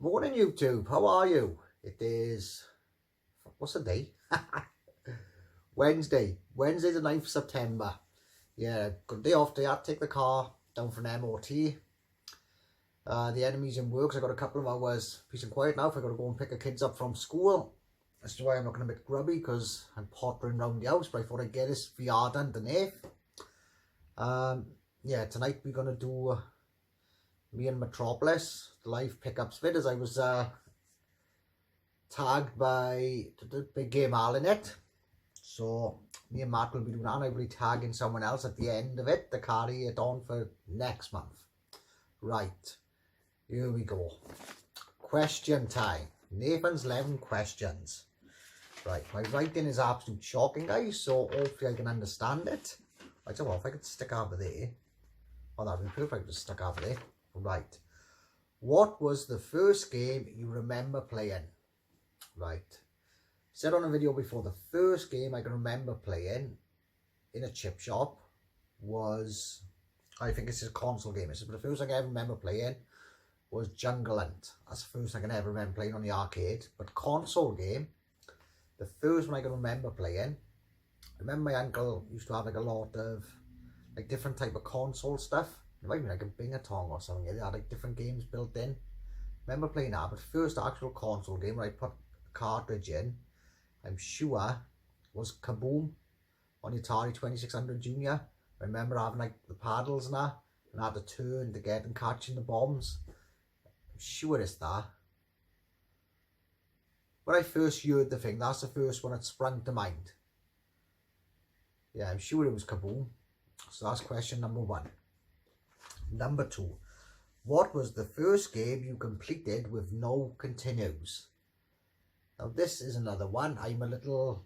Morning YouTube, how are you? It is, what's the day? Wednesday the 9th of September. Yeah, good day off today. I take the car down for an MOT. The enemy's in work, so I got a couple of hours peace and quiet now if I got to go and pick the kids up from school. That's why I'm looking a bit grubby, because I'm pottering around the house, but I thought I'd get this VR done underneath. Yeah, tonight we're going to do me and Metropolis, the live pickups vid, as I was tagged by the Big Game Al in it. So me and Matt will be doing that, and I'll be tagging someone else at the end of it to carry it on for next month. Right, here we go. Question time. Nathan's 11 questions. Right, my writing is absolute shocking, guys, so hopefully I can understand it. Right, so if I could stick over there. Oh, that would be perfect, just stick over there. Right. What was the first game you remember playing? Right. Said on a video before, the first game I can remember playing in a chip shop was, I think it's a console game. But the first thing I ever remember playing was Jungle Hunt. That's the first thing I can ever remember playing on the arcade. But console game, the first one I can remember playing, I remember my uncle used to have like a lot of like different type of console stuff. It might be like a Bing-a-tong or something. They had like different games built in. Remember playing that, but first actual console game where I put a cartridge in, I'm sure, was Kaboom on the Atari 2600 Junior. I remember having like the paddles and that, and I had to turn to get and catching the bombs. I'm sure it's that. When I first heard the thing, that's the first one that sprung to mind. Yeah, I'm sure it was Kaboom. So that's question number 1. Number 2. What was the first game you completed with no continues? Now this is another one. I'm a little...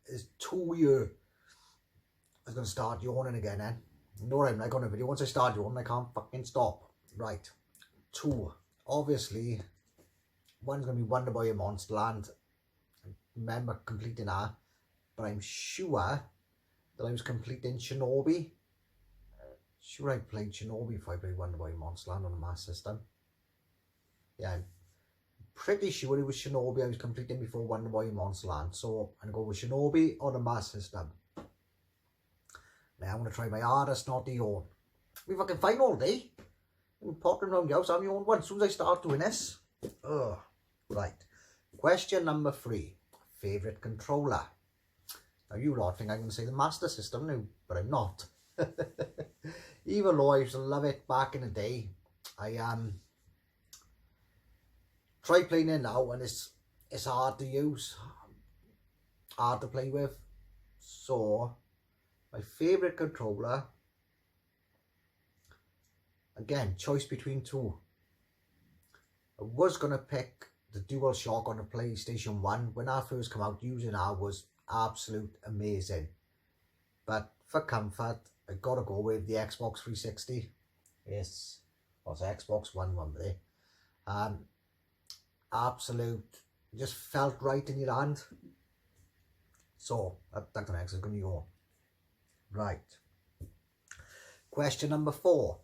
It's 2 year... I was going to start yawning again then. You know what I'm like on a video. Once I start yawning, I can't fucking stop. Right. 2. Obviously, one's going to be Wonder Boy in Monsterland. I remember completing that. But I'm sure that I was completing Shinobi. Sure, I played Shinobi before I played Wonder Boy Monsterland on the Mass System. Yeah, I'm pretty sure it was Shinobi I was completing before Wonder Boy Monsterland. So I'm going to go with Shinobi or the Mass System. Now I'm going to try my hardest not to yawn. If I can find all day, I'm popping around the house, I'm yawned once. As soon as I start doing this. Ugh. Right. Question number 3. Favourite controller. Now you lot think I'm going to say the Master System now, but I'm not. Even though I used to love it back in the day, I try playing it now, and it's hard to use, hard to play with. So my favourite controller, again, choice between 2. I was going to pick the DualShock on the PlayStation 1. When I first came out, using that was absolute amazing. But for comfort, I gotta go with the Xbox 360. Yes, was Xbox One there. Absolute, just felt right in your hand. So that's the next is gonna go. Right. Question number 4.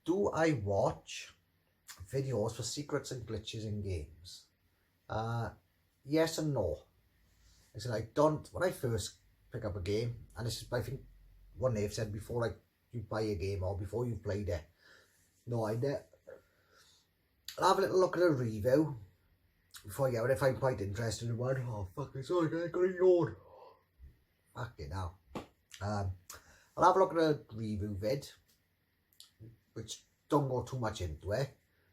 Do I watch videos for secrets and glitches in games? Yes and no. I said I don't, when I first pick up a game, and this is, I think, one they've said before, like, you buy a game or before you've played it. No, I'll have a little look at a review before I get it, if I'm quite interested in one. Oh, fuck, it's all right, I got a yawn. Fuck it now. I'll have a look at a review vid, which don't go too much into it,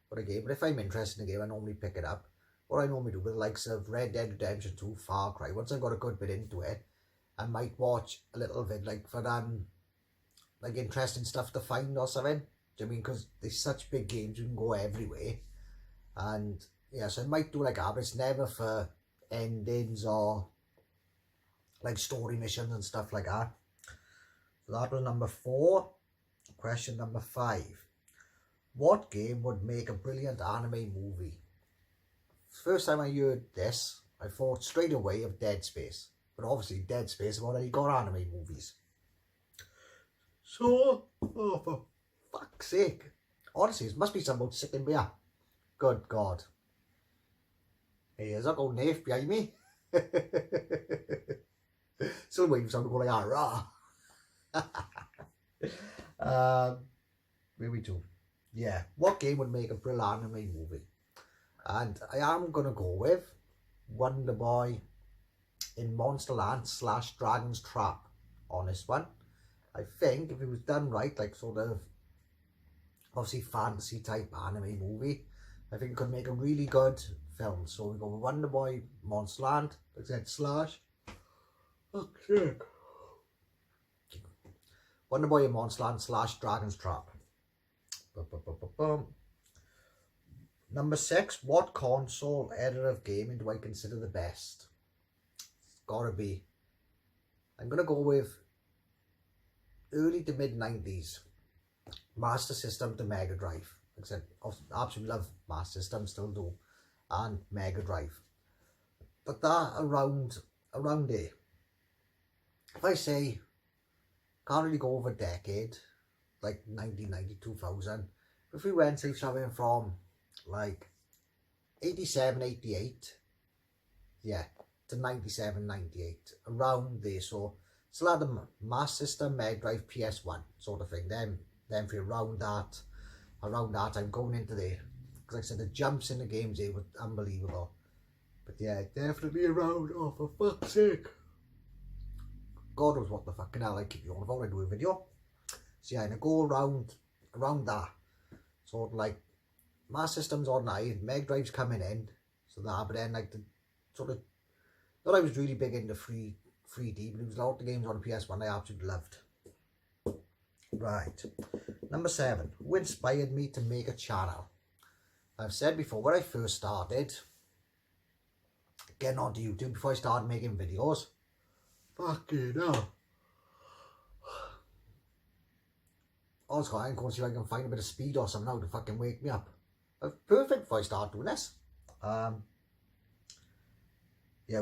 but if I'm interested in the game, I normally pick it up. What I normally do with the likes of Red Dead Redemption 2, Far Cry, once I've got a good bit into it, I might watch a little vid like for like interesting stuff to find or something. Do you know what I mean? Because they're such big games, you can go everywhere. And yeah, so I might do like that, but it's never for endings or like story missions and stuff like that. So that was number 4. Question number 5. What game would make a brilliant anime movie? First time I heard this, I thought straight away of Dead Space. But obviously Dead Space have already got anime movies. So, oh, for fuck's sake, Honestly, it must be something about sitting beer. Good God. Hey, is that old knife behind me? Still waiting for someone to go like, rah. Where we to? Yeah, what game would make a brilliant anime movie? And I am going to go with Wonder Boy in Monsterland / Dragon's Trap on this one. I think if it was done right, like sort of obviously fantasy type anime movie, I think it could make a really good film. So we go with Wonder Boy, Monsterland, like I said, slash. Oh shit. Wonder Boy in Monsterland / Dragon's Trap. Number 6, what console era of gaming do I consider the best? It's gotta be. I'm gonna go with early to mid 90s. Master System to Mega Drive. Like I said, I absolutely love Master System, still do, and Mega Drive. But that around there, if I say, can't really go over a decade, like 1990, 2000. If we went to something from like 87, 88, yeah, to 97, 98, around there. So still had the Master System, Mega Drive, PS1 sort of thing. Then for around that I'm going into there. Because like I said, the jumps in the games there were unbelievable. But yeah, definitely around, oh for fuck's sake. God knows what the fucking hell I keep you on about, I do a video. So yeah, and I go around that. Sort of like, Master System's on high, Mega Drive's coming in. So that, but then like the sort of, not I was really big into 3D, but it was a lot of the games on the PS1 I absolutely loved. Right, number 7, who inspired me to make a channel? I've said before, when I first started getting onto YouTube, before I started making videos, fucking hell, also I'm going to see if I can find a bit of speed or something now to fucking wake me up. Perfect before I start doing this. Yeah,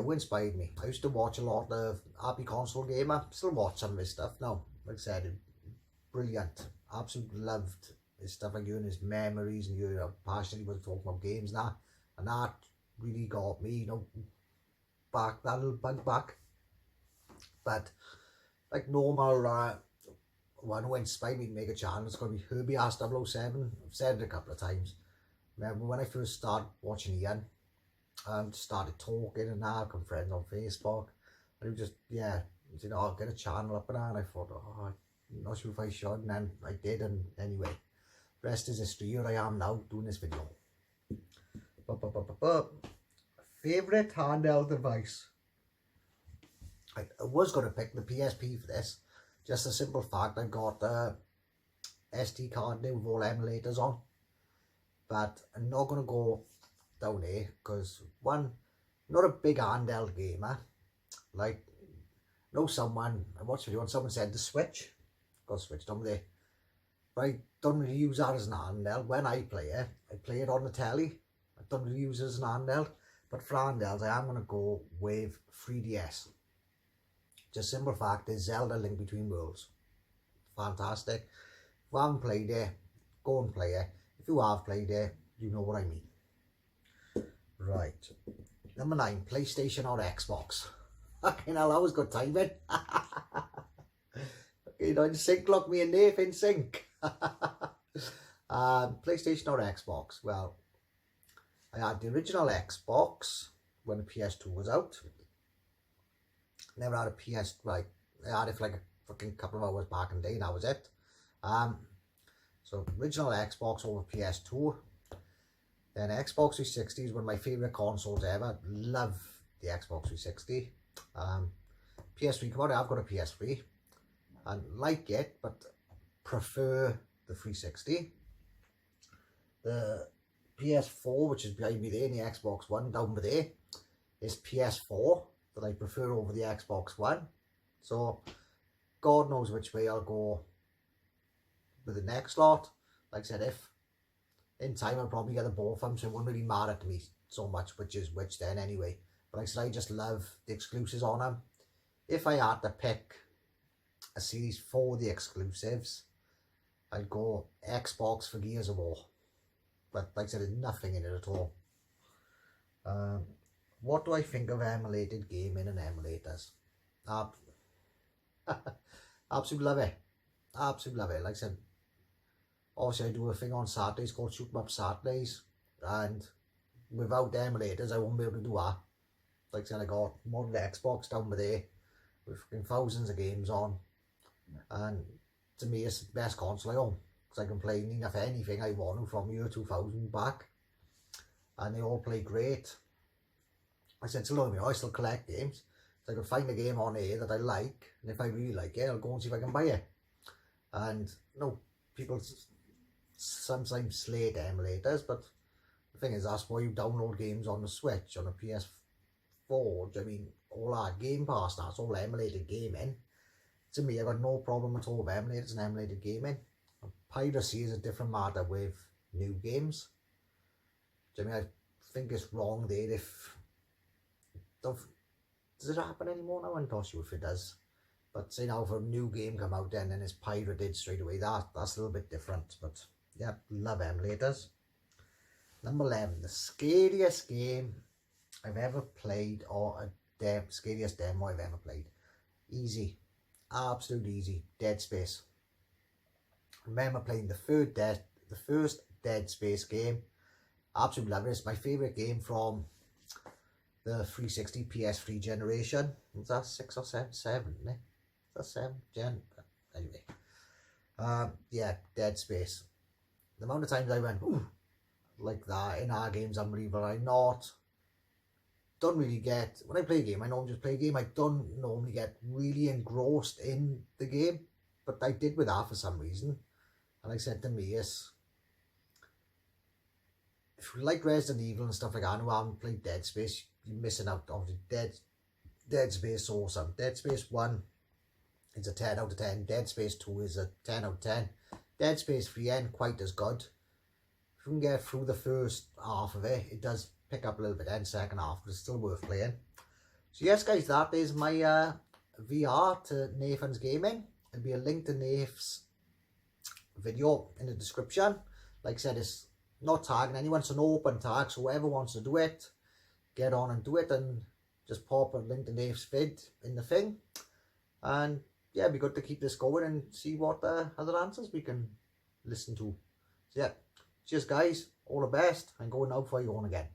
who inspired me? I used to watch a lot of Happy Console Gamer, still watch some of his stuff now. Like I said, brilliant, absolutely loved his stuff, like hearing his memories and hearing how passionate he was talking about games now, and that really got me, you know, back, that little bug back. But like normal one who inspired me to make a channel, it's going to be Herbie R007. I've said it a couple of times. Remember when I first started watching Ian, started talking and that, become friends on Facebook, and it was just, yeah, you know, I'll get a channel up and that, and I thought, oh, I'm not sure if I should, and then I did, and anyway, rest is history. Here I am now doing this video. Favourite handheld device? I was going to pick the PSP for this, just a simple fact, I've got the SD card there with all emulators on, but I'm not going to go down here, because one, I'm not a big handheld gamer. Like, know someone, I watched a video and someone said the Switch, got a Switch down there, but I don't really use that as an handheld. When I play it on the telly. I don't really use it as an handheld, but for handhelds I am going to go with 3DS. Just simple fact is Zelda Link Between Worlds, fantastic. If you haven't played it, go and play it. If you have played it, you know what I mean. Right, number 9, PlayStation or Xbox? Fucking hell, that was good timing. You know, in sync, lock me in there, in sync. PlayStation or Xbox? Well, I had the original Xbox when the PS2 was out. Never had a PS, like, I had it for like a fucking couple of hours back in the day, and that was it. So original Xbox over PS2. Then Xbox 360 is one of my favourite consoles ever. Love the Xbox 360. PS3, come on, I've got a PS3. And like it, but prefer the 360. The PS4, which is behind me there, and the Xbox One down there, is PS4 that I prefer over the Xbox One. So God knows which way I'll go with the next lot. Like I said, if in time I'll probably get the both of them, so it wouldn't really matter to me so much which is which then anyway. But like I said, I just love the exclusives on them. If I had to pick a series for the exclusives, I'd go Xbox for Gears of War. But like I said, there's nothing in it at all. What do I think of emulated gaming and emulators? Absolutely love it. Absolutely love it. Like I said, obviously I do a thing on Saturdays called Shoot 'em Up Saturdays, and without emulators I won't be able to do that. Like I said, I got modern Xbox down there with thousands of games on, and to me it's the best console I own, because I can play enough anything I want to from year 2000 back, and they all play great. I said, still don't I still collect games, so I can find a game on here that I like, and if I really like it, I'll go and see if I can buy it. And you know, people sometimes slate emulators, but the thing is, that's why you download games on the Switch, on the PS4. I mean, all our Game Pass now, it's all emulated gaming. To me, I've got no problem at all with emulators and emulated gaming. Piracy is a different matter with new games. I mean, I think it's wrong there if... Does it happen anymore now? I'm not sure if it does. But say now, if a new game come out then and it's pirated straight away, that's a little bit different. But yeah, love emulators. Number 11, the scariest game I've ever played, or scariest demo I've ever played. Easy. Absolutely easy. Dead Space. I remember playing the first Dead Space game. Absolutely love it. It's my favourite game from the 360 PS3 generation. Was that 6 or 7? 7, isn't it? Is that 7? Anyway. Yeah, Dead Space. The amount of times I went, ooh, like that in our games, unbelievable. Don't really get, when I play a game, I normally just play a game. I don't normally get really engrossed in the game, but I did with that for some reason. And I said to me, yes, if you like Resident Evil and stuff like that, and you haven't played Dead Space, you're missing out. Obviously, Dead Space is awesome. Dead Space 1 is a 10 out of 10. Dead Space 2 is a 10 out of 10. Dead Space 3 ain't quite as good. If you can get through the first half of it, it does pick up a little bit in second half, but it's still worth playing. So yes guys, that is my VR to Nathan's Gaming. There'll be a link to Nath's video in the description. Like I said, it's not tagging anyone, it's an open tag, so whoever wants to do it, get on and do it, and just pop a link to Nath's vid in the thing. And yeah, it'd be good to keep this going and see what other answers we can listen to. So yeah, cheers guys, all the best, and go now before you go on again.